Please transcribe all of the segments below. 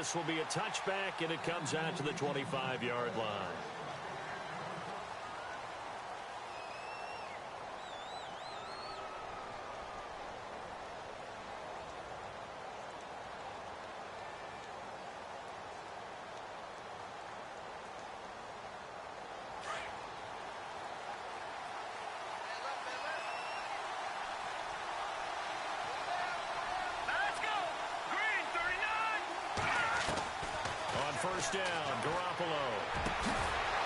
this will be a touchback, and it comes out to the 25-yard line. First down, Garoppolo.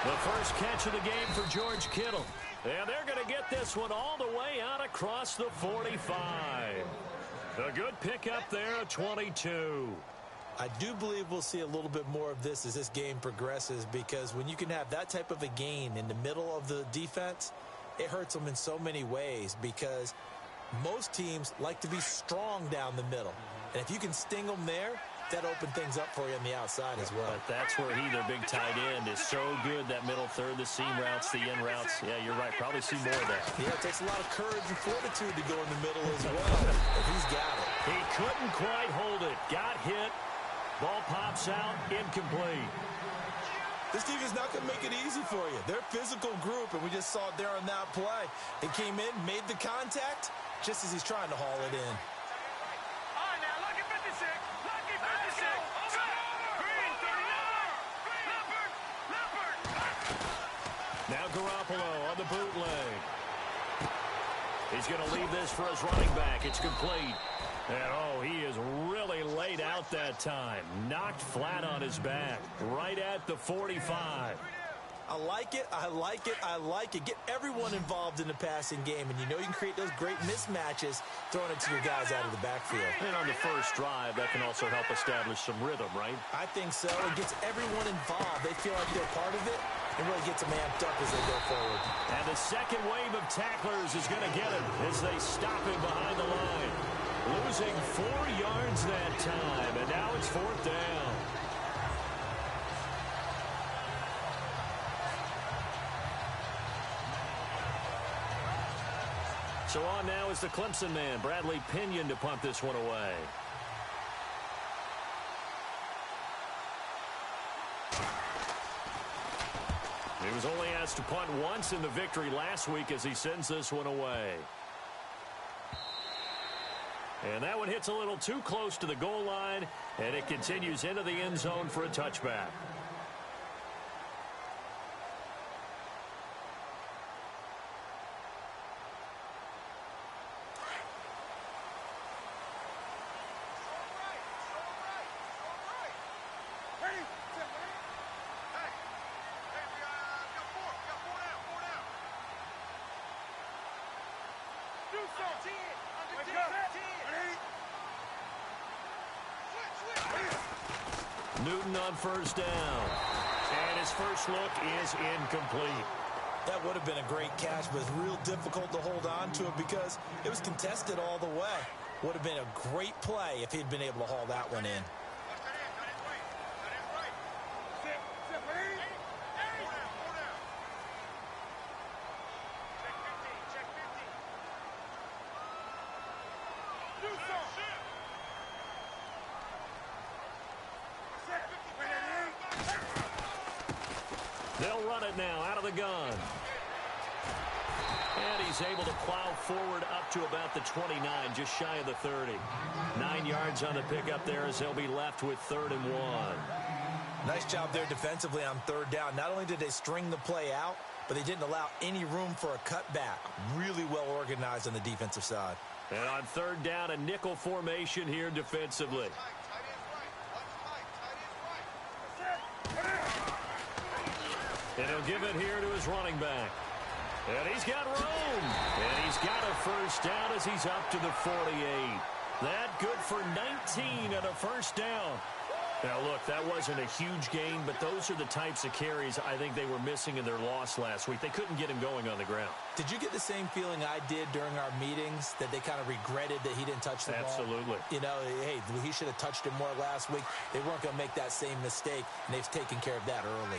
The first catch of the game for George Kittle. And they're going to get this one all the way out across the 45. A good pickup there at 22. I do believe we'll see a little bit more of this as this game progresses, because when you can have that type of a gain in the middle of the defense, it hurts them in so many ways, because most teams like to be strong down the middle. And if you can sting them there, that opened things up for you on the outside as well. But that's where their big tight end, is so good, that middle third, the seam routes, the in routes. Yeah, you're right. Probably see more of that. Yeah, it takes a lot of courage and fortitude to go in the middle as well. But he's got it. He couldn't quite hold it. Got hit. Ball pops out. Incomplete. This team is not going to make it easy for you. They're a physical group, and we just saw it there on that play. He came in, made the contact, just as he's trying to haul it in. Now Garoppolo on the bootleg. He's going to leave this for his running back. It's complete. And, he is really laid out that time. Knocked flat on his back. Right at the 45. I like it. I like it. I like it. Get everyone involved in the passing game, and you know you can create those great mismatches throwing it to your guys out of the backfield. And on the first drive, that can also help establish some rhythm, right? I think so. It gets everyone involved. They feel like they're part of it, and really gets them amped up as they go forward. And the second wave of tacklers is going to get him as they stop him behind the line. Losing 4 yards that time, and now it's fourth down. So on now is the Clemson man, Bradley Pinion, to punt this one away. He was only asked to punt once in the victory last week as he sends this one away. And that one hits a little too close to the goal line, and it continues into the end zone for a touchback. Newton on first down. And his first look is incomplete. That would have been a great catch, but it's real difficult to hold on to it because it was contested all the way. Would have been a great play if he'd been able to haul that one in. They'll run it now out of the gun. And he's able to plow forward up to about the 29, just shy of the 30. 9 yards on the pickup there as they'll be left with 3rd and 1. Nice job there defensively on 3rd down. Not only did they string the play out, but they didn't allow any room for a cutback. Really well organized on the defensive side. And on 3rd down, a nickel formation here defensively. And he'll give it here to his running back. And he's got room. And he's got a first down as he's up to the 48. That good for 19 and a first down. Now, look, that wasn't a huge gain, but those are the types of carries I think they were missing in their loss last week. They couldn't get him going on the ground. Did you get the same feeling I did during our meetings, that they kind of regretted that he didn't touch the ball? Absolutely. You know, hey, he should have touched it more last week. They weren't going to make that same mistake, and they've taken care of that early.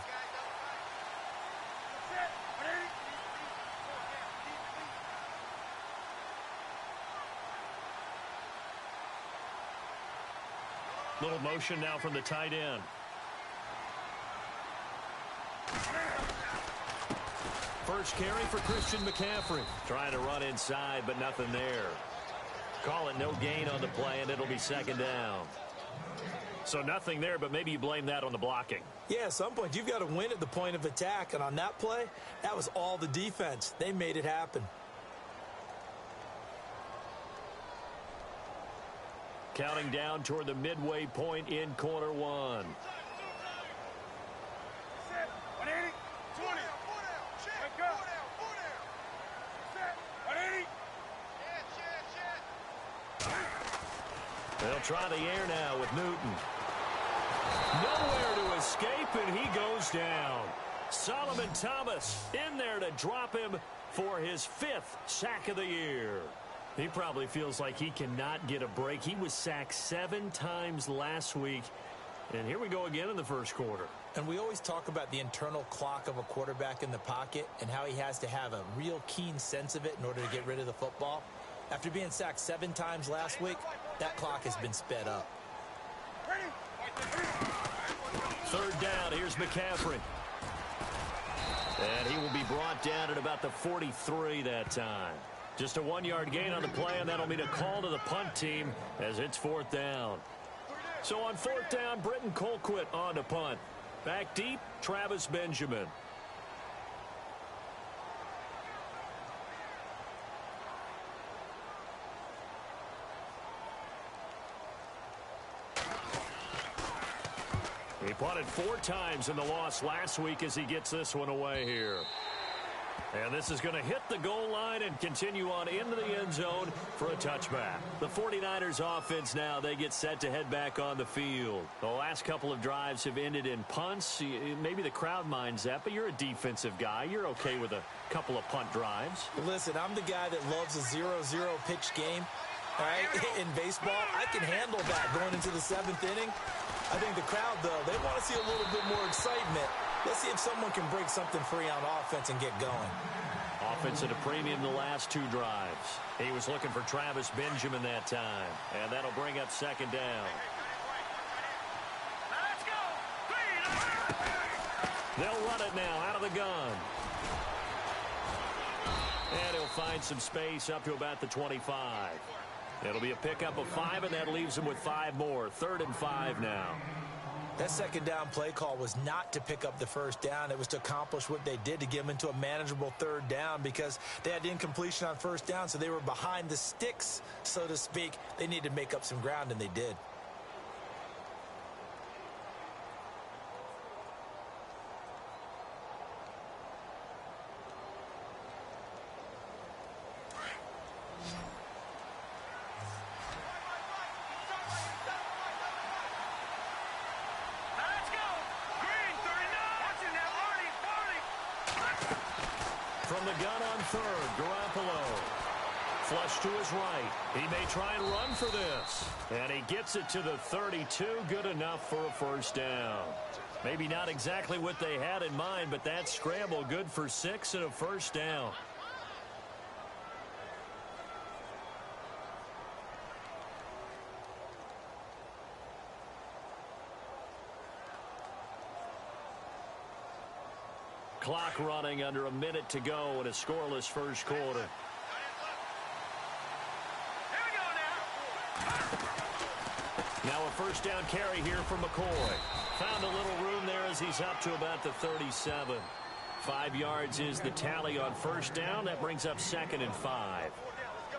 Little motion now from the tight end. First carry for Christian McCaffrey. Trying to run inside, but nothing there. Call it no gain on the play, and it'll be second down. So nothing there, but maybe you blame that on the blocking. Yeah, at some point, you've got to win at the point of attack. And on that play, that was all the defense. They made it happen. Counting down toward the midway point in quarter one. They'll try the air now with Newton. Nowhere to escape, and he goes down. Solomon Thomas in there to drop him for his 5th sack of the year. He probably feels like he cannot get a break. He was sacked 7 times last week, and here we go again in the first quarter. And we always talk about the internal clock of a quarterback in the pocket and how he has to have a real keen sense of it in order to get rid of the football. After being sacked 7 times last week, that clock has been sped up. Third down, here's McCaffrey. And he will be brought down at about the 43 that time. Just a 1-yard gain on the play, and that'll mean a call to the punt team as it's 4th down. So on 4th down, Britton Colquitt on to punt. Back deep, Travis Benjamin. He punted 4 times in the loss last week as he gets this one away here. And this is going to hit the goal line and continue on into the end zone for a touchback. The 49ers offense now, they get set to head back on the field. The last couple of drives have ended in punts. Maybe the crowd minds that, but you're a defensive guy. You're okay with a couple of punt drives. Listen, I'm the guy that loves a 0-0 pitch game. All right, in baseball, I can handle that going into the 7th inning. I think the crowd, though, they want to see a little bit more excitement. Let's see if someone can break something free on offense and get going. Offense at a premium the last 2 drives. He was looking for Travis Benjamin that time, and that'll bring up second down. Let's go. They'll run it now out of the gun. And he'll find some space up to about the 25. It'll be a pickup of 5, and that leaves him with 5 more. 3rd and 5 now. That second down play call was not to pick up the first down. It was to accomplish what they did to get them into a manageable 3rd down because they had incompletion on 1st down, so they were behind the sticks, so to speak. They needed to make up some ground, and they did. From the gun on 3rd, Garoppolo. Flush to his right. He may try and run for this. And he gets it to the 32. Good enough for a 1st down. Maybe not exactly what they had in mind, but that scramble good for 6 and a 1st down. Clock running under a minute to go in a scoreless first quarter. Now a 1st down carry here from McCoy. Found a little room there as he's up to about the 37. 5 yards is the tally on 1st down. That brings up 2nd and 5.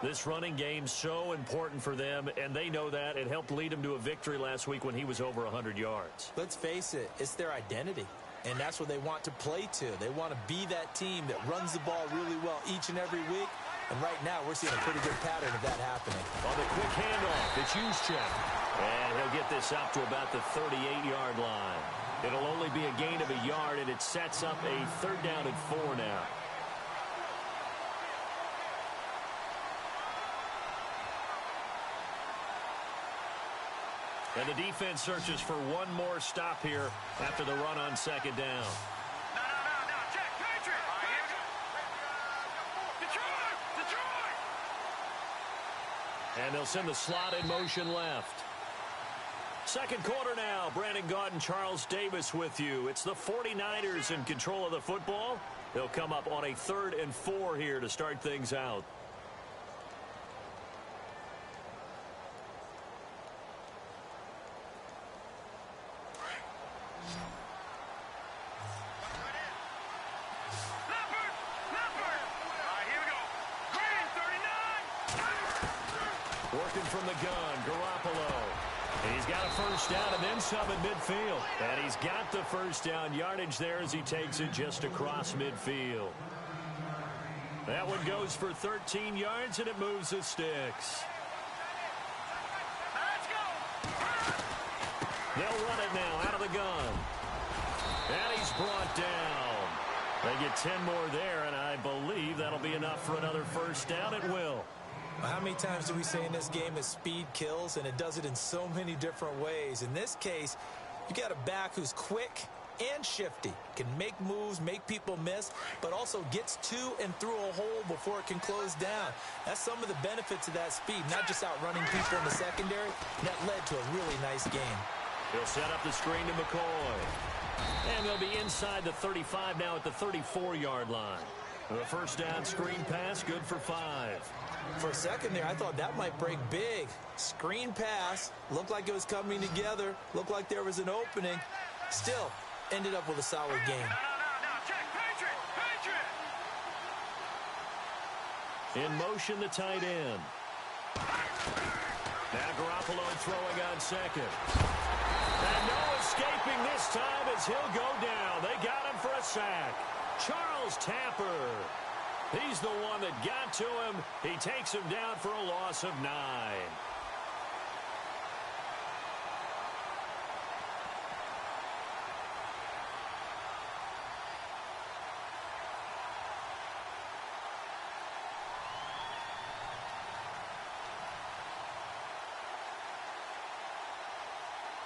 This running game so important for them, and they know that. It helped lead them to a victory last week when he was over 100 yards. Let's face it, it's their identity. And that's what they want to play to. They want to be that team that runs the ball really well each and every week. And right now, we're seeing a pretty good pattern of that happening. On the quick handoff, it's Juszczyk. And he'll get this up to about the 38-yard line. It'll only be a gain of a yard, and it sets up a 3rd down and 4 now. And the defense searches for one more stop here after the run on 2nd down. No, Jack, Patriot. Detroit. And they'll send the slot in motion left. Second quarter now. Brandon Gaudin, Charles Davis with you. It's the 49ers in control of the football. They'll come up on a 3rd and 4 here to start things out. Working from the gun, Garoppolo. And he's got a first down and then some at midfield. And he's got the first down yardage there as he takes it just across midfield. That one goes for 13 yards, and it moves the sticks. They'll run it now out of the gun. And he's brought down. They get 10 more there, and I believe that'll be enough for another first down. It will. How many times do we say in this game that speed kills, and it does it in so many different ways? In this case, you got a back who's quick and shifty, can make moves, make people miss, but also gets to and through a hole before it can close down. That's some of the benefits of that speed, not just outrunning people in the secondary. That led to a really nice game. He'll set up the screen to McCoy. And they'll be inside the 35 now at the 34-yard line. The first down screen pass, good for 5. For a second there, I thought that might break big. Screen pass, looked like it was coming together, looked like there was an opening. Still, ended up with a solid game. In motion, the tight end. Now Garoppolo throwing on second. And no escaping this time as he'll go down. They got him for a sack. Charles Tapper. He's the one that got to him. He takes him down for a loss of 9.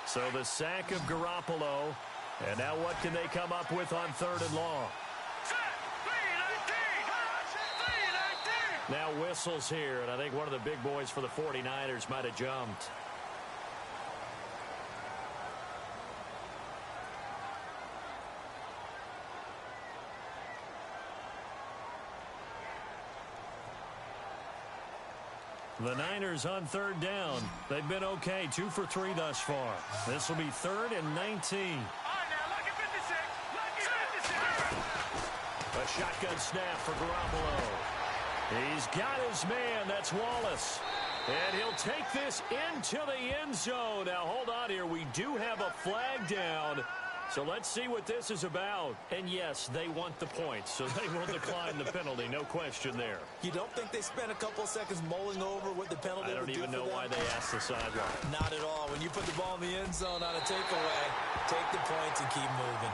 So the sack of Garoppolo. And now what can they come up with on 3rd and long? Now whistles here, and I think one of the big boys for the 49ers might have jumped. The Niners on 3rd down. They've been okay, 2 for 3 thus far. This will be 3rd and 19. A shotgun snap for Garoppolo. He's got his man. That's Wallace. And he'll take this into the end zone. Now, hold on here. We do have a flag down. So let's see what this is about. And, yes, they want the points, so they will decline the penalty. No question there. You don't think they spent a couple seconds mulling over what the penalty would do? I don't even know why they asked the sideline. Not at all. When you put the ball in the end zone on a takeaway, take the points and keep moving.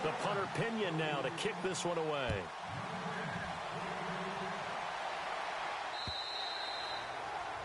The punter Pinion now to kick this one away.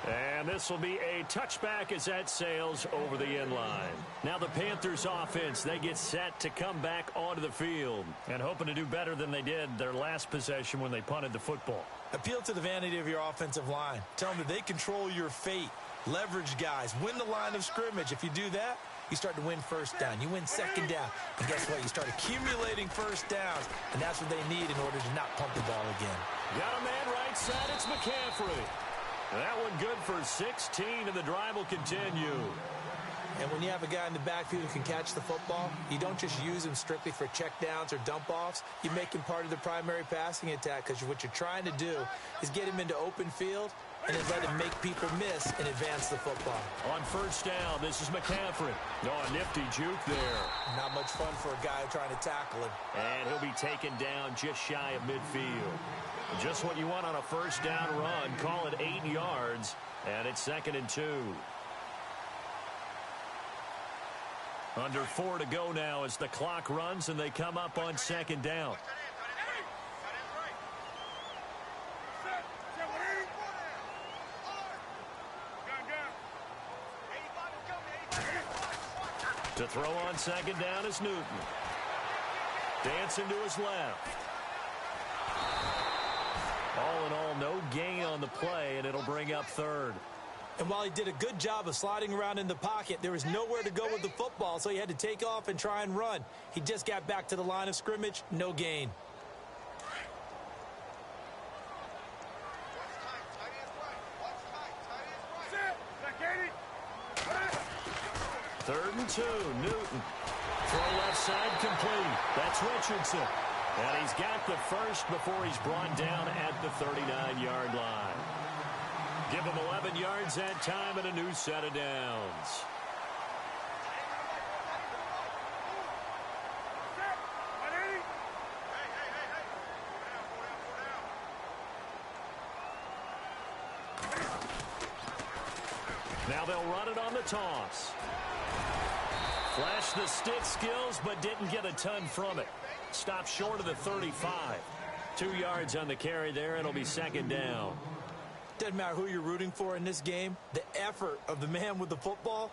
And this will be a touchback as that sails over the end line. Now the Panthers offense, they get set to come back onto the field and hoping to do better than they did their last possession when they punted the football. Appeal to the vanity of your offensive line. Tell them that they control your fate. Leverage guys. Win the line of scrimmage. If you do that, you start to win first down. You win second down. And guess what? You start accumulating first downs. And that's what they need in order to not pump the ball again. Got a man right side. It's McCaffrey. That one good for 16, and the drive will continue. And when you have a guy in the backfield who can catch the football, you don't just use him strictly for checkdowns or dump-offs. You make him part of the primary passing attack because what you're trying to do is get him into open field and then let him make people miss and advance the football. On first down, this is McCaffrey. Oh, a nifty juke there. Not much fun for a guy trying to tackle him. And he'll be taken down just shy of midfield. Just what you want on a first down run. Call it 8 yards, and it's 2nd and 2. Under 4 to go now as the clock runs and they come up on 2nd down. To throw on second down is Newton. Dancing to his left. All in all, no gain on the play, and it'll bring up third. And while he did a good job of sliding around in the pocket, there was nowhere to go with the football, so he had to take off and try and run. He just got back to the line of scrimmage, no gain. Third and 2, Newton. Throw left side complete. That's Richardson. And he's got the first before he's brought down at the 39-yard line. Give him 11 yards that time and a new set of downs. Now they'll run it on the toss. Flashed the stick skills, but didn't get a ton from it. Stopped short of the 35. 2 yards on the carry there. It'll be second down. Doesn't matter who you're rooting for in this game. The effort of the man with the football,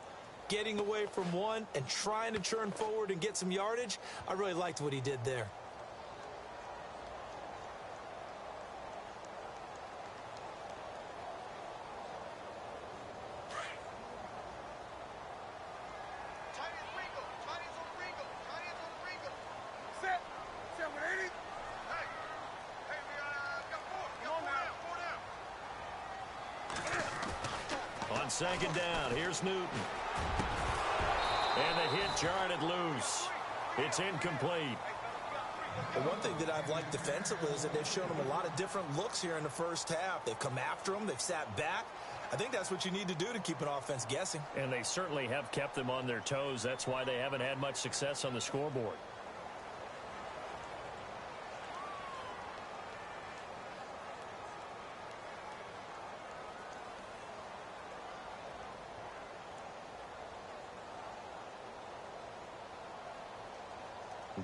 getting away from one and trying to churn forward and get some yardage, I really liked what he did there. On second down, here's Newton. And the hit jarred it loose. It's incomplete. But one thing that I've liked defensively is that they've shown him a lot of different looks here in the first half. They've come after him. They've sat back. I think that's what you need to do to keep an offense guessing. And they certainly have kept them on their toes. That's why they haven't had much success on the scoreboard.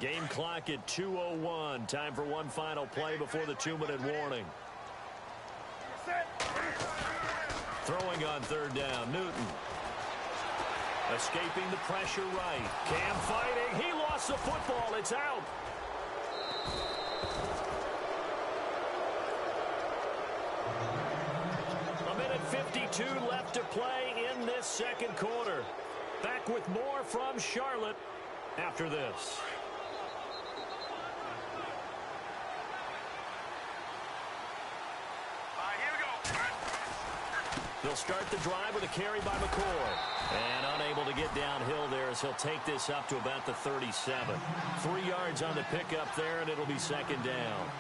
Game clock at 2:01. Time for one final play before the 2-minute warning. Throwing on third down, Newton. Escaping the pressure right. Cam fighting. He lost the football. It's out. A minute 52 left to play in this second quarter. Back with more from Charlotte after this. They'll start the drive with a carry by McCoy. And unable to get downhill there as he'll take this up to about the 37. 3 yards on the pickup there, and it'll be second down.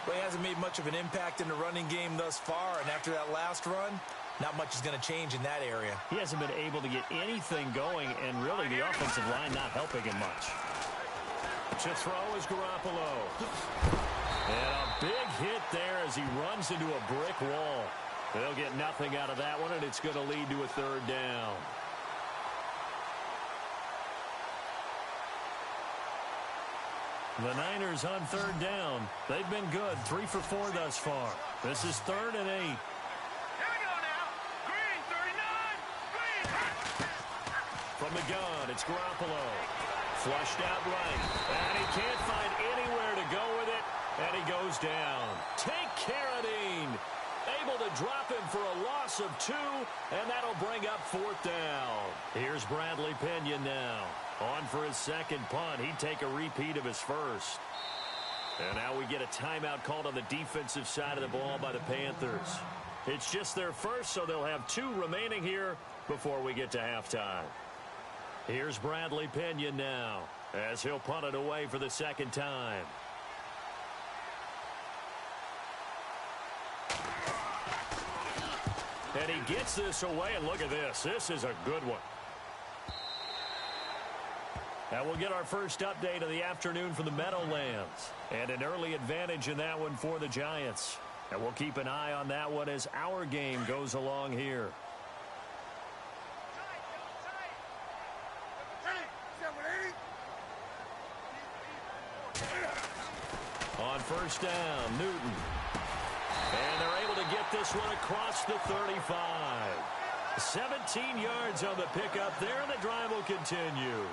Well, he hasn't made much of an impact in the running game thus far, and after that last run, not much is going to change in that area. He hasn't been able to get anything going, and really the offensive line not helping him much. To throw is Garoppolo. And a big hit there as he runs into a brick wall. They'll get nothing out of that one, and it's going to lead to a third down. The Niners on third down. They've been good, 3 for 4 thus far. This is 3rd and 8. Here we go now. Green, 39. Green. From the gun, it's Garoppolo. Flushed out right. And he can't find anywhere to go with it. And he goes down. Take Carradine. Able to drop him for a loss of 2, and that'll bring up 4th down. Here's Bradley Pinion now. On for his second punt. He'd take a repeat of his first. And now we get a timeout called on the defensive side of the ball by the Panthers. It's just their first, so they'll have 2 remaining here before we get to halftime. Here's Bradley Pinion now as he'll punt it away for the second time. And he gets this away, and look at this. This is a good one. Now we'll get our first update of the afternoon from the Meadowlands. And an early advantage in that one for the Giants. And we'll keep an eye on that one as our game goes along here. On first down, Newton. And they're able to get this one across the 35. 17 yards on the pickup there, and the drive will continue.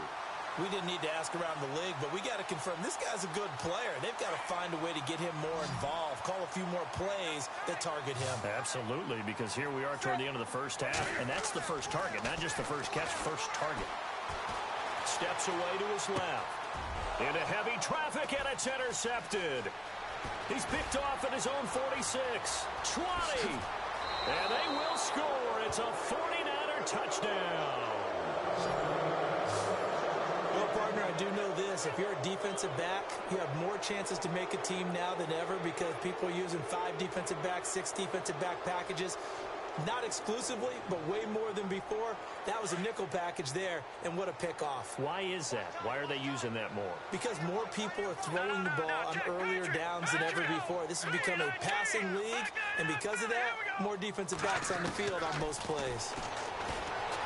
We didn't need to ask around the league, but we got to confirm this guy's a good player. They've got to find a way to get him more involved, call a few more plays that target him. Absolutely, because here we are toward the end of the first half, and that's the first target, not just the first catch, first target. Steps away to his left. Into heavy traffic, and it's intercepted. He's picked off at his own 46. 20. And they will score. It's a 49er touchdown. Well, partner, I do know this. If you're a defensive back, you have more chances to make a team now than ever because people are using 5 defensive backs, 6 defensive back packages. Not exclusively, but way more than before. That was a nickel package there, and what a pickoff. Why is that? Why are they using that more? Because more people are throwing the ball on earlier downs than ever before. This has become a passing league, and because of that, more defensive backs on the field on most plays.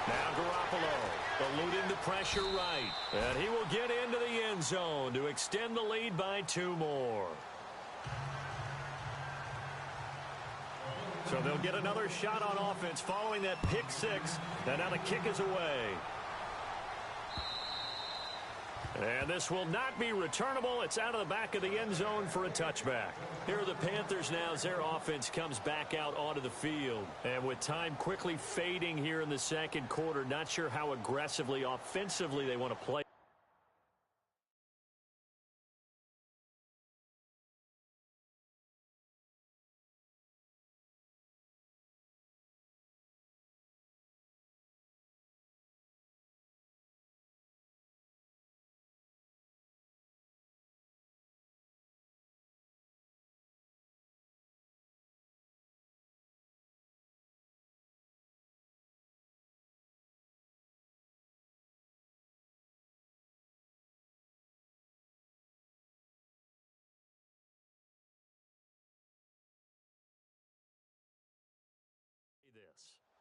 Now Garoppolo eluding the pressure right. And he will get into the end zone to extend the lead by 2 more. So they'll get another shot on offense following that pick 6. And now the kick is away. And this will not be returnable. It's out of the back of the end zone for a touchback. Here are the Panthers now as their offense comes back out onto the field. And with time quickly fading here in the second quarter, not sure how aggressively, offensively they want to play.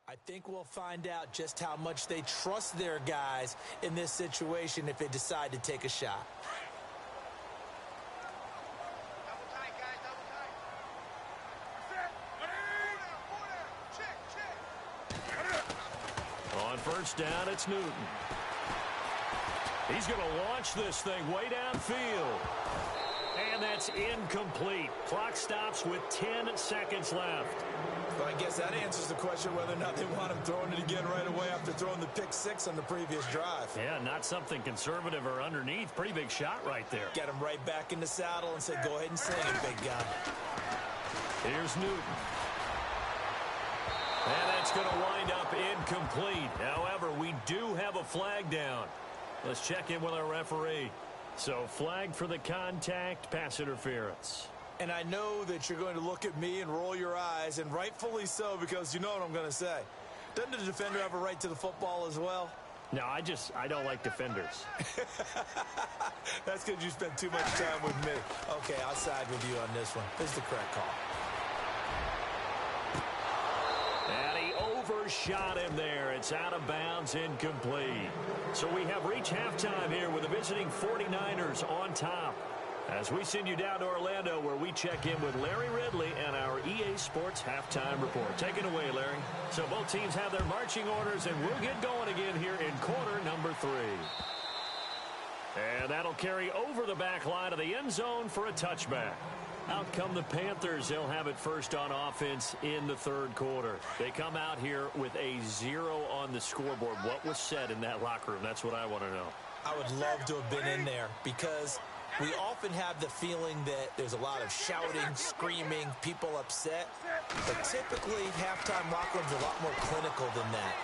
I think we'll find out just how much they trust their guys in this situation if they decide to take a shot. Double tight, guys, double tight. Check. On first down, it's Newton. He's going to launch this thing way downfield. And that's incomplete. Clock stops with 10 seconds left. But I guess that answers the question whether or not they want him throwing it again right away after throwing the pick 6 on the previous drive. Yeah, not something conservative or underneath. Pretty big shot right there. Get him right back in the saddle and say, go ahead and sling it, big guy. Here's Newton. And that's going to wind up incomplete. However, we do have a flag down. Let's check in with our referee. So, flag for the contact, pass interference. And I know that you're going to look at me and roll your eyes, and rightfully so, because you know what I'm going to say. Doesn't the defender have a right to the football as well? No, I don't like defenders. That's because you spent too much time with me. Okay, I'll side with you on this one. This is the correct call. And he overshot him there. It's out of bounds, incomplete. So we have reached halftime here with the visiting 49ers on top. As we send you down to Orlando, where we check in with Larry Ridley and our EA Sports Halftime Report. Take it away, Larry. So both teams have their marching orders, and we'll get going again here in quarter number 3. And that'll carry over the back line of the end zone for a touchback. Out come the Panthers. They'll have it first on offense in the third quarter. They come out here with a 0 on the scoreboard. What was said in that locker room? That's what I want to know. I would love to have been in there because we often have the feeling that there's a lot of shouting, screaming, people upset. But typically, halftime locker rooms are a lot more clinical than that.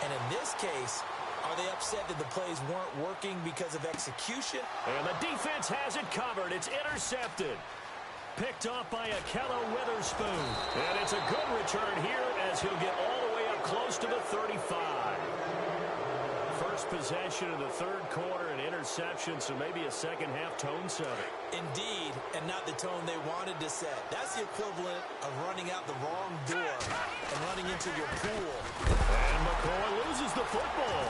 And in this case, are they upset that the plays weren't working because of execution? And the defense has it covered. It's intercepted. Picked off by Akello Witherspoon. And it's a good return here as he'll get all the way up close to the 35. First possession of the third quarter, an interception, so maybe a second-half tone setter. Indeed, and not the tone they wanted to set. That's the equivalent of running out the wrong door and running into your pool. And McCoy loses the football.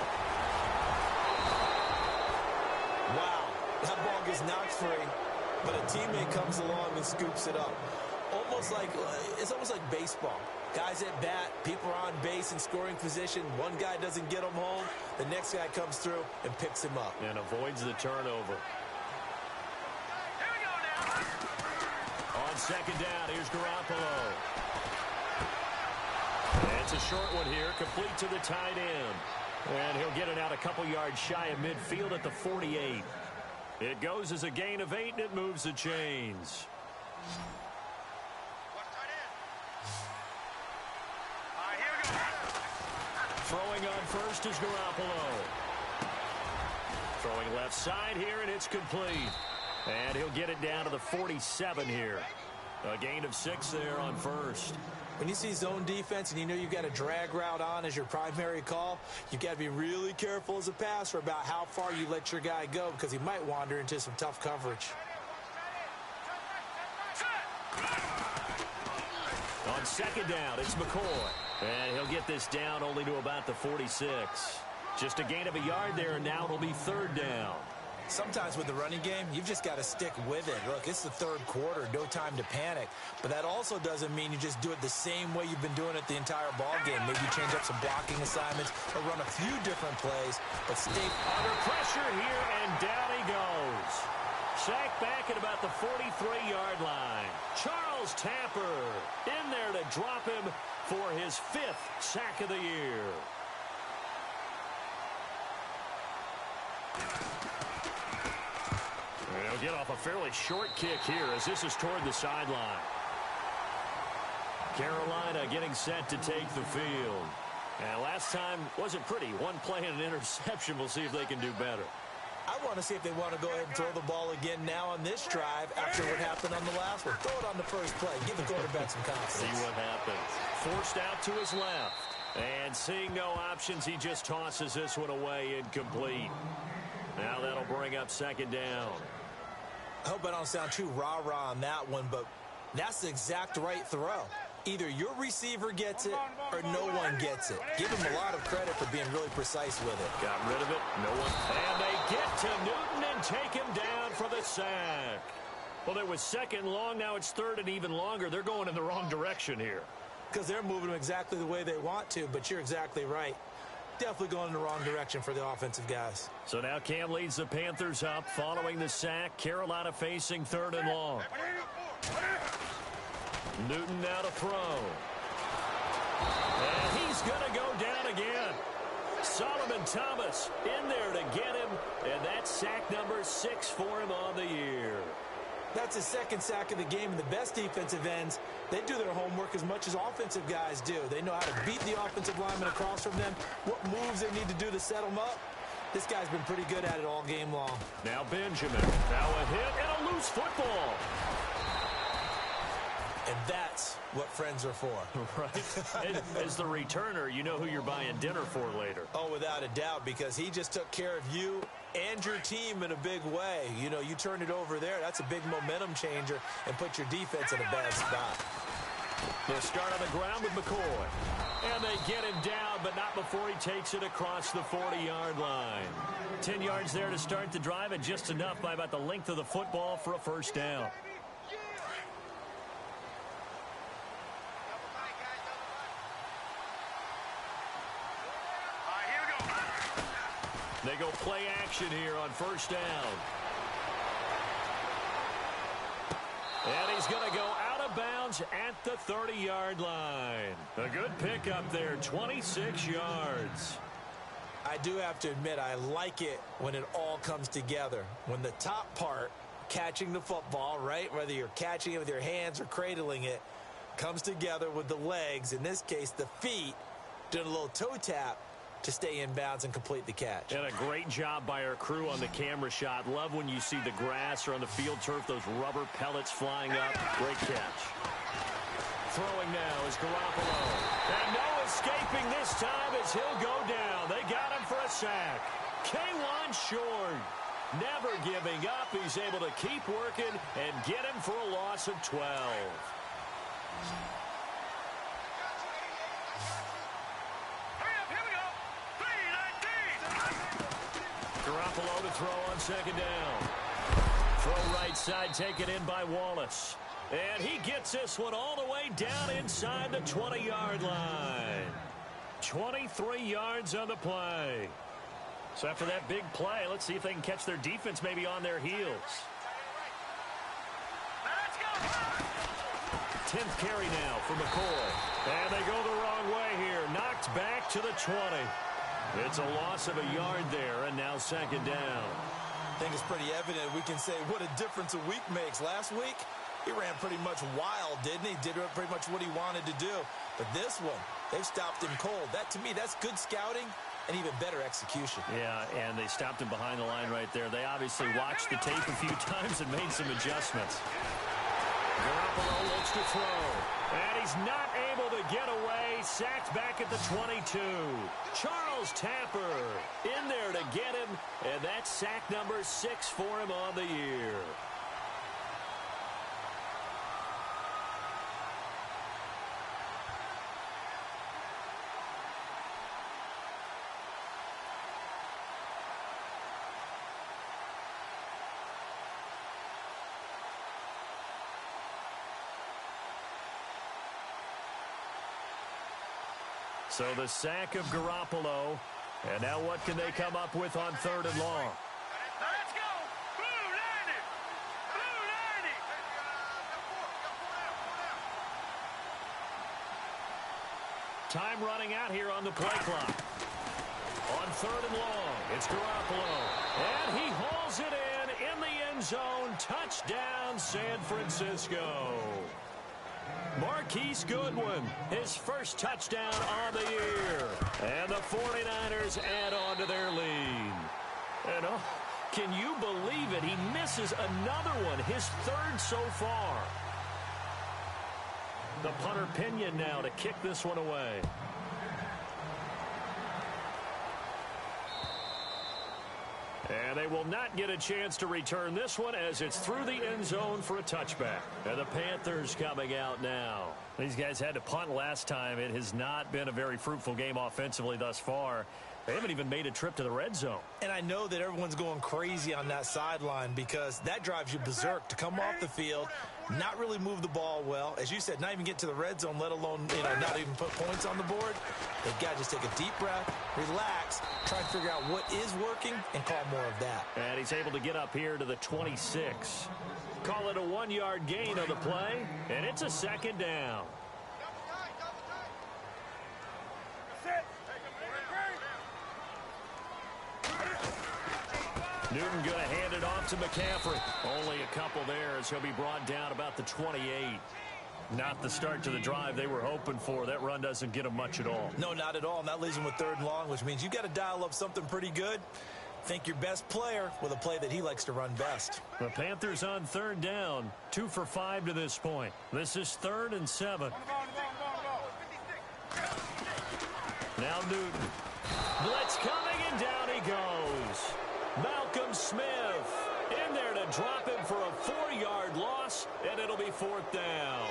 Wow, that ball gets knocked free, but a teammate comes along and scoops it up. It's almost like baseball. Guys at bat, people are on base in scoring position. One guy doesn't get him home. The next guy comes through and picks him up. And avoids the turnover. Here we go now. On second down, here's Garoppolo. It's a short one here, complete to the tight end. And he'll get it out a couple yards shy of midfield at the 48. It goes as a gain of 8, and it moves the chains. Throwing on first is Garoppolo. Throwing left side here, and it's complete. And he'll get it down to the 47 here. A gain of 6 there on first. When you see zone defense and you know you've got a drag route on as your primary call, you've got to be really careful as a passer about how far you let your guy go because he might wander into some tough coverage. On second down, it's McCoy. And he'll get this down only to about the 46. Just a gain of a yard there, and now it'll be third down. Sometimes with the running game, you've just got to stick with it. Look, it's the third quarter, no time to panic. But that also doesn't mean you just do it the same way you've been doing it the entire ball game. Maybe you change up some blocking assignments or run a few different plays, but stay under pressure here, and down he goes. Sacked back at about the 43-yard line. Charles Tapper in there to drop him for his 5th sack of the year. They'll get off a fairly short kick here as this is toward the sideline. Carolina getting set to take the field. And last time wasn't pretty. One play and an interception. We'll see if they can do better. I want to see if they want to go ahead and throw the ball again now on this drive after what happened on the last one. Throw it on the first play. Give the quarterback some confidence. See what happens. Forced out to his left. And seeing no options, he just tosses this one away incomplete. Now that'll bring up second down. I hope I don't sound too rah-rah on that one, but that's the exact right throw. Either your receiver gets it or no one gets it. Give him a lot of credit for being really precise with it. Got rid of it. No one. And they get to Newton and take him down for the sack. Well, it was second long. Now it's third and even longer. They're going in the wrong direction here. Because they're moving them exactly the way they want to, but you're exactly right. Definitely going in the wrong direction for the offensive guys. So now Cam leads the Panthers up following the sack. Carolina facing third and long. Newton now to throw. And he's going to go down again. Solomon Thomas in there to get him. And that's sack number 6 for him on the year. That's his second sack of the game. And the best defensive ends, they do their homework as much as offensive guys do. They know how to beat the offensive lineman across from them, what moves they need to do to set them up. This guy's been pretty good at it all game long. Now Benjamin. Now a hit and a loose football. And that's what friends are for. Right. And as the returner, you know who you're buying dinner for later. Oh, without a doubt, because he just took care of you and your team in a big way. You know, you turn it over there, that's a big momentum changer and put your defense in a bad spot. They'll start on the ground with McCoy. And they get him down, but not before he takes it across the 40-yard line. 10 yards there to start the drive, and just enough by about the length of the football for a first down. They go play action here on first down. And he's going to go out of bounds at the 30-yard line. A good pickup there, 26 yards. I do have to admit, I like it when it all comes together. When the top part, catching the football, right, whether you're catching it with your hands or cradling it, comes together with the legs, in this case the feet, doing a little toe tap to stay in bounds and complete the catch. And a great job by our crew on the camera shot. Love when you see the grass or on the field turf, those rubber pellets flying up. Great catch. Throwing now is Garoppolo. And no escaping this time as he'll go down. They got him for a sack. K'Wan Short never giving up. He's able to keep working and get him for a loss of 12. Garoppolo to throw on second down. Throw right side taken in by Wallace. And he gets this one all the way down inside the 20-yard line. 23 yards on the play. So after that big play, let's see if they can catch their defense maybe on their heels. 10th carry now for McCoy. And they go the wrong way here. Knocked back to the 20. It's a loss of a yard there, and now second down. I think it's pretty evident. We can say what a difference a week makes. Last week, he ran pretty much wild, didn't he? Did pretty much what he wanted to do. But this one, they've stopped him cold. That, to me, that's good scouting and even better execution. Yeah, and they stopped him behind the line right there. They obviously watched the tape a few times and made some adjustments. Garoppolo looks to throw. And he's not able to get away. Sacked back at the 22. Charles Tapper in there to get him. And that's sack number 6 for him on the year. So the sack of Garoppolo. And now what can they come up with on 3rd and long? Let's go! Blue landed! Blue landed! Time running out here on the play clock. On 3rd and long, it's Garoppolo. And he hauls it in the end zone. Touchdown, San Francisco. Marquise Goodwin, his first touchdown on the year. And the 49ers add on to their lead. And oh, can you believe it? He misses another one, his 3rd so far. The punter Pinion now to kick this one away. And they will not get a chance to return this one as it's through the end zone for a touchback. And the Panthers coming out now. These guys had to punt last time. It has not been a very fruitful game offensively thus far. They haven't even made a trip to the red zone. And I know that everyone's going crazy on that sideline because that drives you berserk to come off the field, not really move the ball well. As you said, not even get to the red zone, let alone, not even put points on the board. They've got to just take a deep breath, relax, try and figure out what is working, and call more of that. And he's able to get up here to the 26. Call it a 1-yard gain on the play, and it's a second down. Newton going to hand it off to McCaffrey. Only a couple there as he'll be brought down about the 28. Not the start to the drive they were hoping for. That run doesn't get them much at all. No, not at all. And that leaves them with 3rd and long, which means you've got to dial up something pretty good. Think your best player with a play that he likes to run best. The Panthers on 3rd down. 2 for 5 to this point. This is 3rd and 7. Now Newton. Blitz coming, and down he goes. Malcolm Smith in there to drop him for a 4-yard loss, and it'll be 4th down.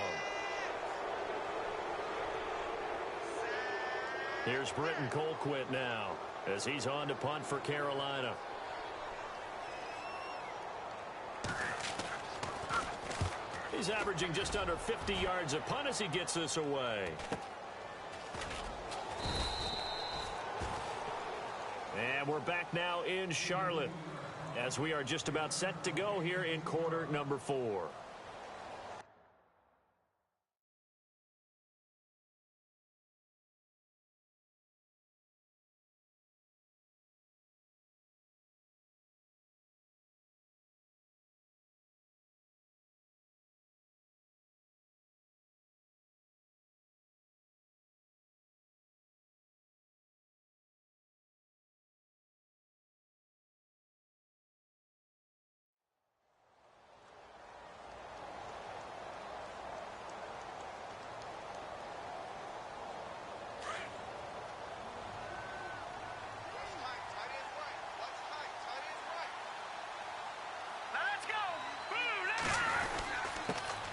Here's Britton Colquitt now as he's on to punt for Carolina. He's averaging just under 50 yards a punt as he gets this away. And we're back now in Charlotte as we are just about set to go here in quarter number 4.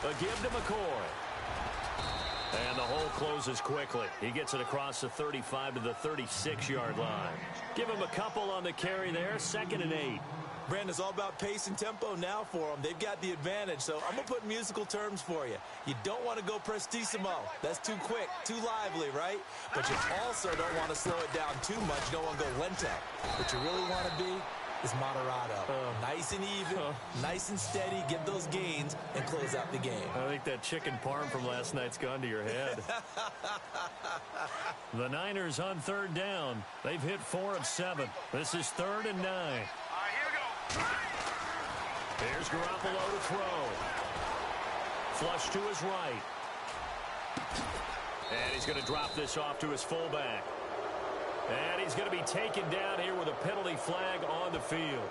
A give to McCoy. And the hole closes quickly. He gets it across the 35 to the 36-yard line. Give him a couple on the carry there. 2nd and 8. Brandon, it's all about pace and tempo now for them. They've got the advantage, so I'm going to put musical terms for you. You don't want to go prestissimo. That's too quick, too lively, right? But you also don't want to slow it down too much. You don't want to go lento. What you really want to be is moderato. Nice and even, nice and steady, get those gains, and close out the game. I think that chicken parm from last night's gone to your head. The Niners on third down. They've hit 4 of 7. This is 3rd and 9. All right, here we go. Here's Garoppolo to throw. Flush to his right. And he's going to drop this off to his fullback. And he's going to be taken down here with a penalty flag on the field.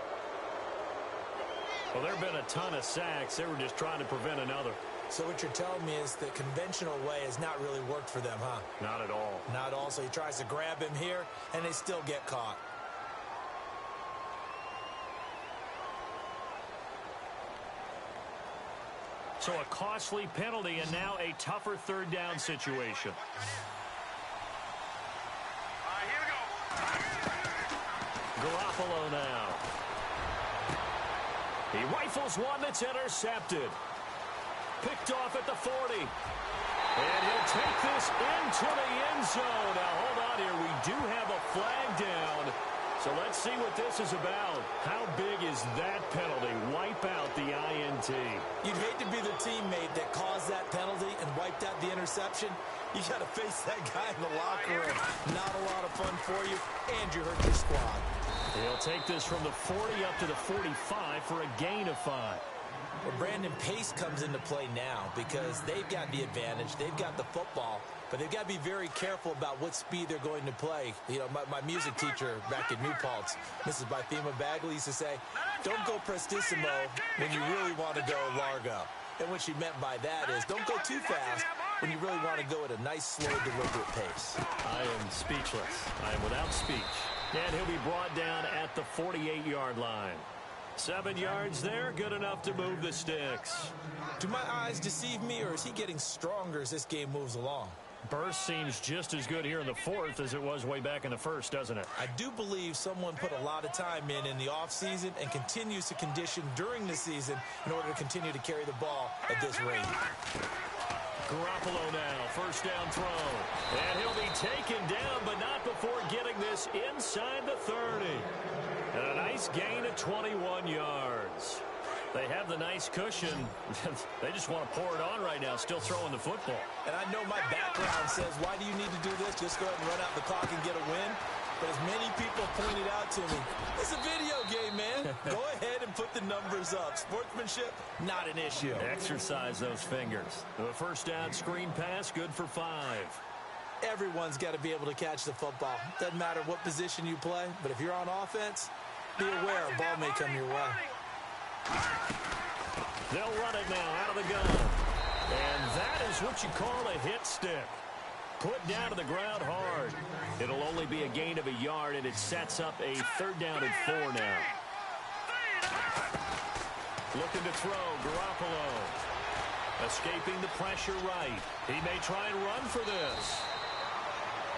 Well, there have been a ton of sacks. They were just trying to prevent another. So what you're telling me is the conventional way has not really worked for them, huh? Not at all. Not at all. So he tries to grab him here, and they still get caught. So a costly penalty and now a tougher third down situation. All right, here we go. Garoppolo now. He rifles one that's intercepted. Picked off at the 40. And he'll take this into the end zone. Now, hold on here. We do have a flag down. So let's see what this is about. How big is that penalty? Wipe out the INT. You'd hate to be the teammate that caused that penalty and wiped out the interception. You got to face that guy in the locker room. Not a lot of fun for you, and you hurt your squad. He'll take this from the 40 up to the 45 for a gain of 5. Well, Brandon, pace comes into play now because they've got the advantage. They've got the football, but they've got to be very careful about what speed they're going to play. You know, my music teacher back in New Paltz, Mrs. Bythema Bagley, used to say, don't go prestissimo when you really want to go largo. And what she meant by that is don't go too fast when you really want to go at a nice, slow, deliberate pace. I am speechless. I am without speech. And he'll be brought down at the 48-yard line. 7 yards there, good enough to move the sticks. Do my eyes deceive me, or is he getting stronger as this game moves along? Burst seems just as good here in the 4th as it was way back in the 1st, doesn't it? I do believe someone put a lot of time in the offseason and continues to condition during the season in order to continue to carry the ball at this rate. Garoppolo now, first down throw. And he'll be taken down, but not before getting this inside the 30. And a nice gain of 21 yards. They have the nice cushion. They just want to pour it on right now, still throwing the football. And I know my background says, why do you need to do this? Just go ahead and run out the clock and get a win. But as many people pointed out to me, it's a video game, man. Go ahead and put the numbers up. Sportsmanship, not an issue. Exercise those fingers. The first down screen pass, good for 5. Everyone's got to be able to catch the football. Doesn't matter what position you play, but if you're on offense, be aware a ball may come your way. They'll run it now out of the gun. And that is what you call a hit stick. Put down to the ground hard. It'll only be a gain of a yard, and it sets up a 3rd down and 4 now. Looking to throw, Garoppolo. Escaping the pressure right. He may try and run for this.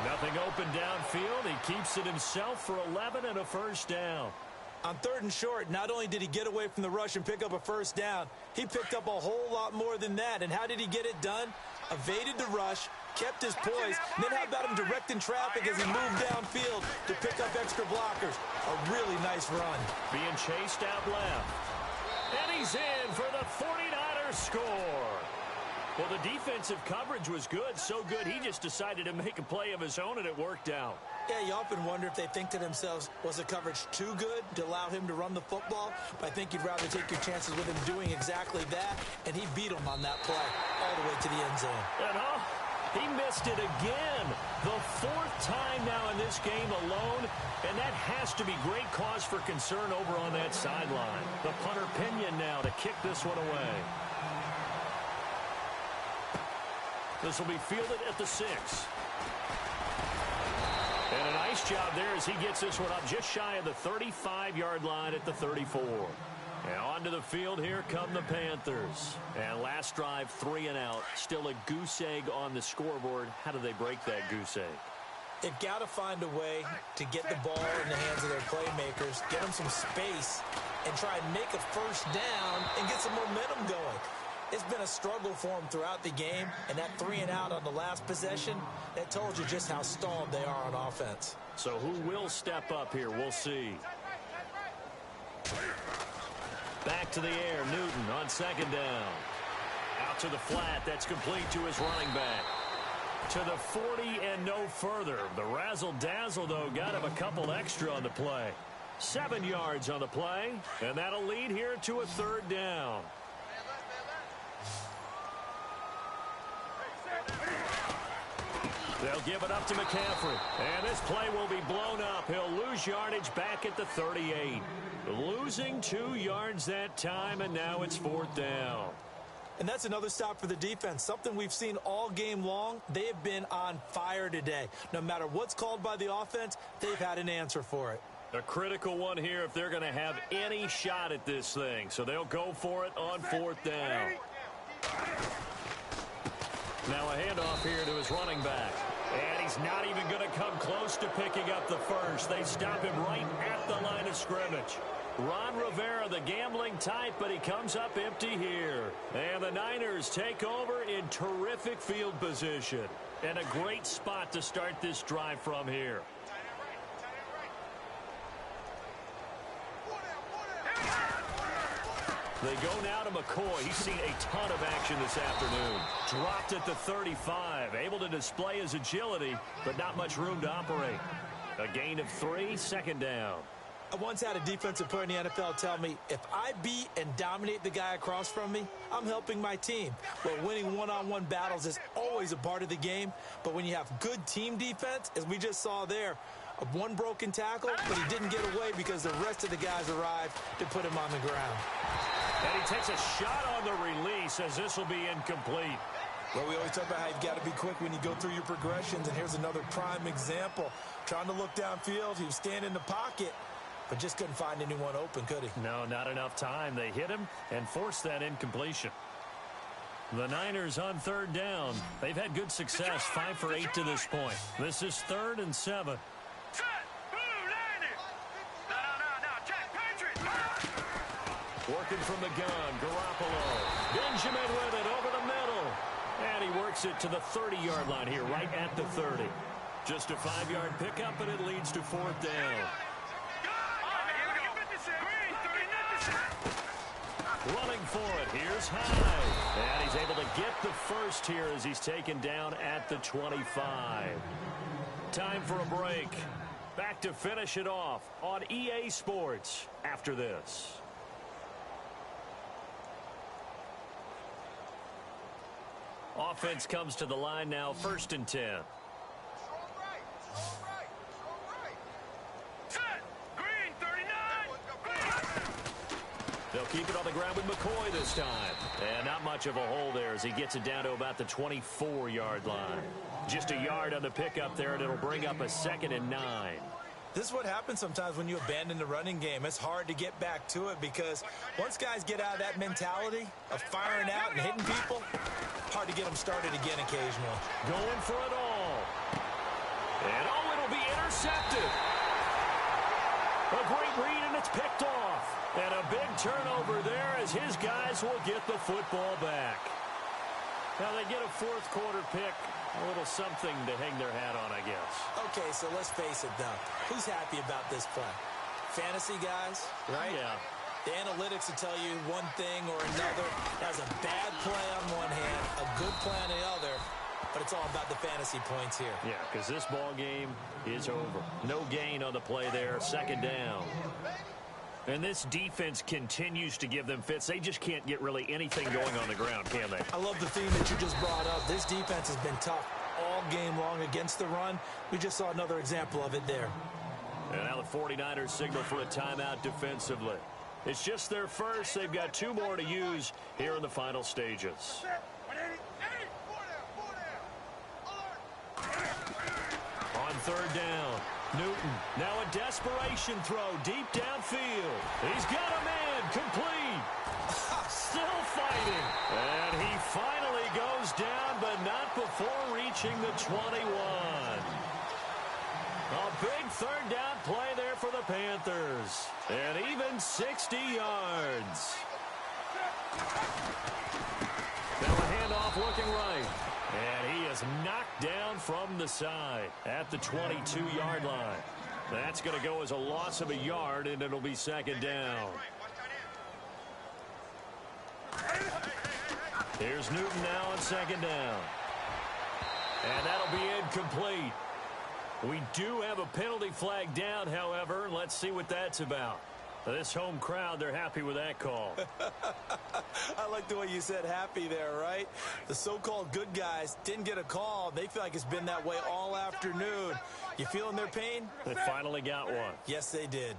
Nothing open downfield. He keeps it himself for 11 and a first down. On 3rd and short, not only did he get away from the rush and pick up a first down, he picked up a whole lot more than that. And how did he get it done? Evaded the rush, kept his poise, and then how about him directing traffic as he moved downfield to pick up extra blockers? A really nice run. Being chased out left. And he's in for the 49ers score. Well, the defensive coverage was good, so good he just decided to make a play of his own, and it worked out. Yeah, you often wonder if they think to themselves, was the coverage too good to allow him to run the football? But I think you'd rather take your chances with him doing exactly that, and he beat him on that play all the way to the end zone. And he missed it again. The 4th time now in this game alone, and that has to be great cause for concern over on that sideline. The punter Pinion now to kick this one away. This will be fielded at the 6. And a nice job there as he gets this one up just shy of the 35-yard line at the 34. And onto the field, here come the Panthers. And last drive, 3 and out. Still a goose egg on the scoreboard. How do they break that goose egg? They've got to find a way to get the ball in the hands of their playmakers, get them some space, and try and make a first down and get some momentum going. It's been a struggle for them throughout the game, and that 3-and-out on the last possession, that told you just how stalled they are on offense. So who will step up here? We'll see. Back to the air, Newton on second down. Out to the flat, that's complete to his running back. To the 40 and no further. The razzle-dazzle, though, got him a couple extra on the play. 7 yards on the play, and that'll lead here to a third down. They'll give it up to McCaffrey, and this play will be blown up. He'll lose yardage back at the 38. Losing 2 yards that time, and now it's fourth down. And that's another stop for the defense, something we've seen all game long. They have been on fire today. No matter what's called by the offense, they've had an answer for it. A critical one here if they're going to have any shot at this thing. So they'll go for it on fourth down. Now a handoff here to his running back. And he's not even going to come close to picking up the first. They stop him right at the line of scrimmage. Ron Rivera, the gambling type, but he comes up empty here. And the Niners take over in terrific field position. And a great spot to start this drive from here. They go now to McCoy. He's seen a ton of action this afternoon. Dropped at the 35. Able to display his agility, but not much room to operate. A gain of 3, second down. I once had a defensive player in the NFL tell me, if I beat and dominate the guy across from me, I'm helping my team. Well, winning one-on-one battles is always a part of the game, but when you have good team defense, as we just saw there, one broken tackle, but he didn't get away because the rest of the guys arrived to put him on the ground. And he takes a shot on the release as this will be incomplete. Well, we always talk about how you've got to be quick when you go through your progressions, and here's another prime example. Trying to look downfield, he was standing in the pocket, but just couldn't find anyone open, could he? No, not enough time. They hit him and forced that incompletion. The Niners on third down. They've had good success, 5 for 8 to this point. This is 3rd and 7. Working from the gun, Garoppolo. Benjamin with it over the middle. And he works it to the 30-yard line here, right at the 30. Just a 5-yard pickup, and it leads to fourth down. Running for it. Here's Hyde. And he's able to get the first here as he's taken down at the 25. Time for a break. Back to finish it off on EA Sports after this. Offense comes to the line now, 1st and 10. They'll keep it on the ground with McCoy this time. And not much of a hole there as he gets it down to about the 24-yard line. Just a yard on the pickup there, and it'll bring up a 2nd and 9. This is what happens sometimes when you abandon the running game. It's hard to get back to it because once guys get out of that mentality of firing out and hitting people, hard to get them started again occasionally. Going for it all. And it'll be intercepted. A great read, and it's picked off. And a big turnover there as his guys will get the football back. Now they get a 4th quarter pick. A little something to hang their hat on, I guess. Okay, so let's face it, though. Who's happy about this play? Fantasy guys, right? Yeah. The analytics will tell you one thing or another. That's a bad play on one hand, a good play on the other, but it's all about the fantasy points here. Yeah, because this ball game is over. No gain on the play there, 2nd down. And this defense continues to give them fits. They just can't get really anything going on the ground, can they? I love the theme that you just brought up. This defense has been tough all game long against the run. We just saw another example of it there. And now the 49ers signal for a timeout defensively. It's just their first. They've got 2 more to use here in the final stages. On third down, Newton. Now a desperation throw deep downfield. He's got a man complete. Still fighting. And he finally goes down, but not before reaching the 21. third down play there for the Panthers. And even 60 yards. Now a handoff looking right. And he is knocked down from the side at the 22-yard line. That's going to go as a loss of a yard, and it'll be second down. Here's Newton now on second down. And that'll be incomplete. We do have a penalty flag down, however. Let's see what that's about. This home crowd, they're happy with that call. I like the way you said happy there, right? The so-called good guys didn't get a call. They feel like it's been that way all afternoon. You feeling their pain? They finally got one. Yes, they did.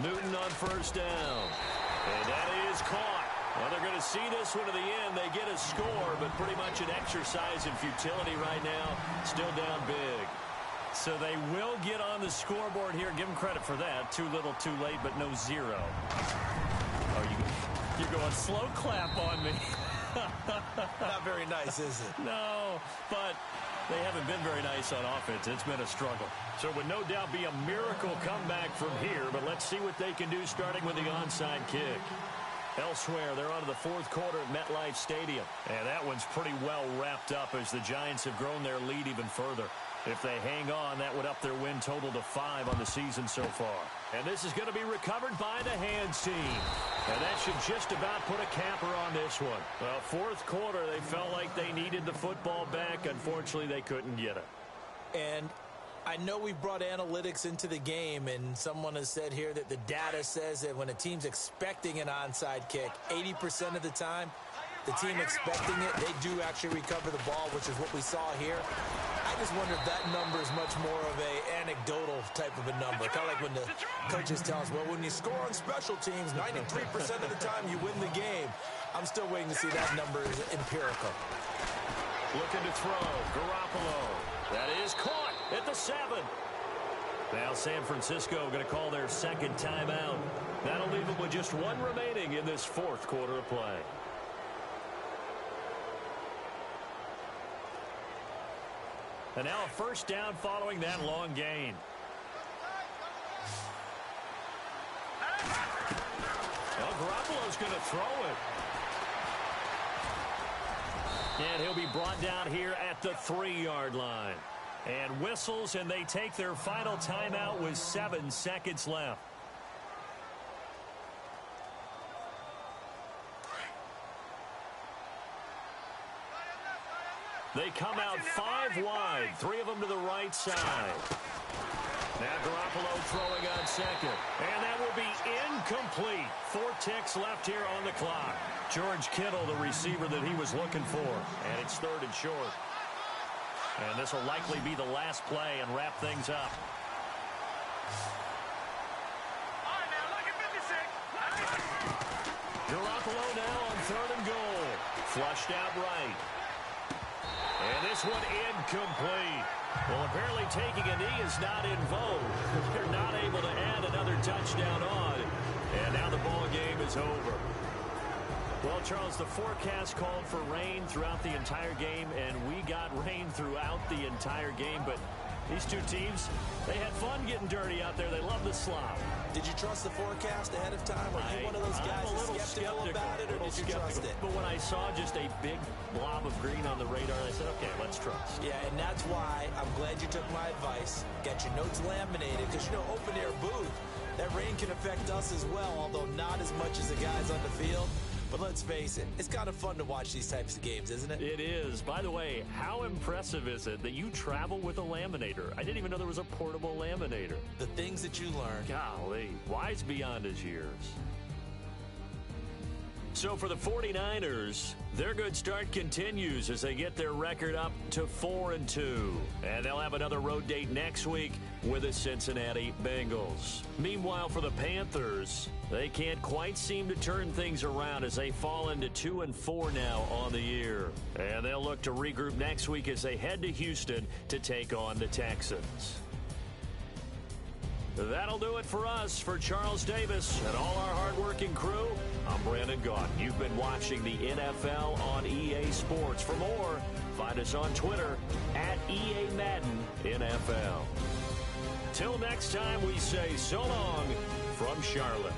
Newton on first down. And that is caught. Well, they're going to see this one to the end. They get a score, but pretty much an exercise in futility right now. Still down big. So they will get on the scoreboard here. Give them credit for that. Too little, too late, but no zero. Oh, you're going slow clap on me. Not very nice, is it? No, but they haven't been very nice on offense. It's been a struggle. So it would no doubt be a miracle comeback from here, but let's see what they can do starting with the onside kick. Elsewhere, they're on to the fourth quarter at MetLife Stadium. And that one's pretty well wrapped up as the Giants have grown their lead even further. If they hang on, that would up their win total to 5 on the season so far. And this is going to be recovered by the hands team. And that should just about put a capper on this one. Well, fourth quarter, they felt like they needed the football back. Unfortunately, they couldn't get it. And I know we brought analytics into the game, and someone has said here that the data says that when a team's expecting an onside kick, 80% of the time, the team expecting it, they do actually recover the ball, which is what we saw here. I just wonder if that number is much more of a anecdotal type of a number. Kind of like when the coaches tell us, well, when you score on special teams, 93% of the time you win the game. I'm still waiting to see that number is empirical. Looking to throw. Garoppolo. That is caught at the 7. Now San Francisco going to call their second timeout. That'll leave them with just one remaining in this fourth quarter of play. And now a first down following that long gain. Well, Garoppolo's going to throw it. And he'll be brought down here at the 3-yard line. And whistles, and they take their final timeout with 7 seconds left. They come out 5 wide, 3 of them to the right side. Now Garoppolo throwing on second. And that will be incomplete. 4 ticks left here on the clock. George Kittle, the receiver that he was looking for. And it's 3rd and short. And this will likely be the last play and wrap things up. All right, now look at 56. Garoppolo now on 3rd and goal. Flushed out right. And this one incomplete. Well, apparently taking a knee is not in vogue. They're not able to add another touchdown on. And now the ball game is over. Well, Charles, the forecast called for rain throughout the entire game, and we got rain throughout the entire game. But these two teams, they had fun getting dirty out there. They love the slop. Did you trust the forecast ahead of time? Were you one of those guys that's skeptical about it, or did you trust it? But when I saw just a big blob of green on the radar, I said, okay, let's trust. Yeah, and that's why I'm glad you took my advice. Got your notes laminated, because, you know, open-air booth, that rain can affect us as well, although not as much as the guys on the field. But let's face it, it's kind of fun to watch these types of games, isn't it? It is. By the way, how impressive is it that you travel with a laminator? I didn't even know there was a portable laminator. The things that you learn. Golly, wise beyond his years. So for the 49ers, their good start continues as they get their record up to 4-2. And they'll have another road date next week with the Cincinnati Bengals. Meanwhile, for the Panthers, they can't quite seem to turn things around as they fall into 2-4 now on the year. And they'll look to regroup next week as they head to Houston to take on the Texans. That'll do it for us. For Charles Davis and all our hardworking crew, I'm Brandon Gaudin. You've been watching the NFL on EA Sports. For more, Find us on Twitter at EA Madden NFL. Till next time, we say so long from Charlotte.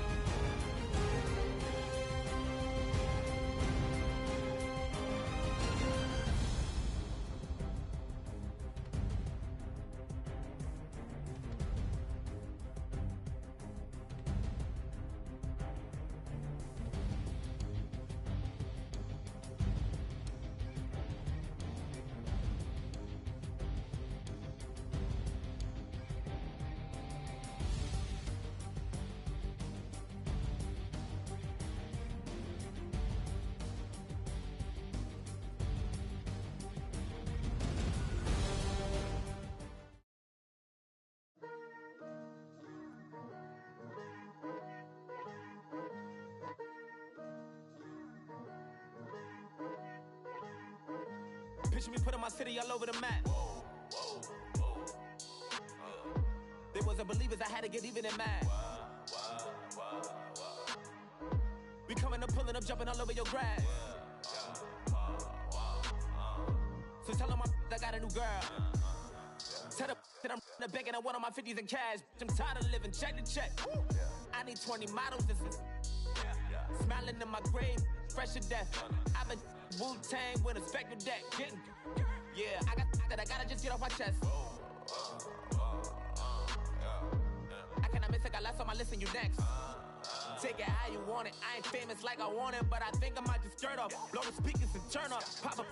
Picture me putting my city all over the map. They wasn't believers, I had to get even and mad. We coming up, pulling up, jumping all over your grass. So tell them I got a new girl. Tell them that I'm in the bank and I want all my 50s in cash. I'm tired of living check to check. I need 20 models. This is smiling in my grave, fresh to death. I've been Wu-Tang with a spectral deck. Yeah, I gotta just get off my chest. I cannot miss it, got last on my list and you next. Take it how you want it. I ain't famous like I want it, but I think I might just skirt off. Blow the speakers and turn up. Pop up.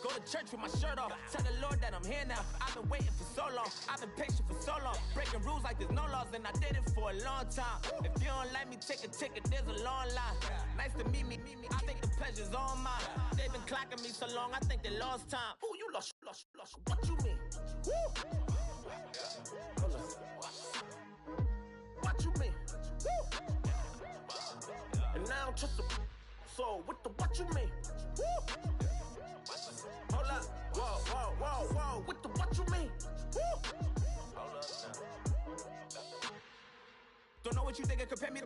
Go to church with my shirt off. Tell the Lord that I'm here now. I've been waiting for so long. I've been patient for so long. Breaking rules like there's no laws, and I did it for a long time. If you don't like me, take a ticket. There's a long line. Nice to meet me. I think the pleasure's all mine. They've been clocking me so long, I think they lost time. Ooh, you lost. What you mean? Woo! What you mean? Woo! And now I don't trust the so what you mean? Woo! Hold up, whoa, what you mean? Woo! Hold up now. Don't know what you think, compare me to.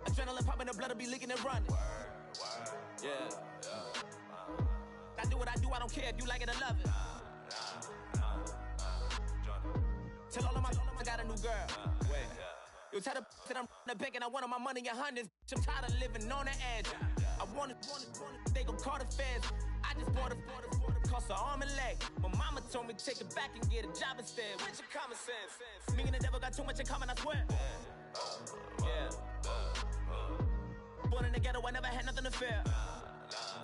Adrenaline popping, the blood will be leaking and running. Yeah. I do what I do, I don't care if you like it or love it. Tell all of my I got a new girl. Wait. You tell the that I'm in the bank and I want all my money in hundreds. I'm tired of living on the edge. I want it, they gon' call the feds. I just bought a cost an arm and leg. My mama told me take it back and get a job instead. Where's your common sense? Me and the devil got too much in common, I swear. Yeah. Born in the ghetto, I never had nothing to fear.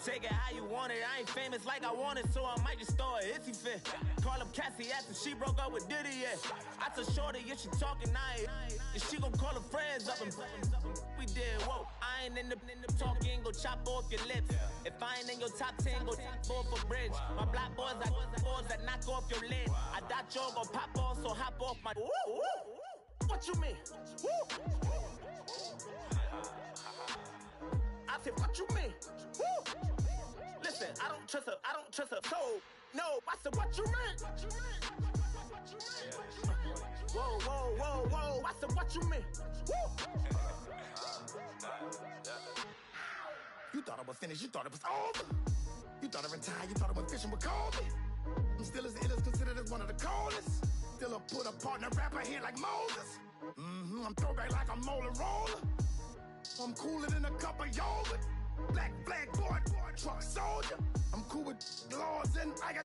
Take it how you want it. I ain't famous like I want it, so I might just throw it if he fit. Call up Cassie after she broke up with Diddy, yeah. I told Shorty if she talking, if she gon' call her friends up and we did, whoa. I ain't in the talking, go chop off your lips. If I ain't in your top 10, go top 4 for bridge. My black boys, I got boys that knock off your lid. I thought y'all gon' pop off, so hop off my. What you mean? I said, what you mean? Listen, I don't trust her. So, no, I said, what you mean? Whoa. I said, what you mean? You thought I was finished, you thought it was over. You thought I retired, you thought I went fishing with Kobe. I'm still as ill as considered as one of the coldest. Still a put a partner rapper here like Moses. I'm throwback like a molar roller. I'm cooler than a cup of yogurt. Black flag boy, truck soldier. I'm cool with laws and I got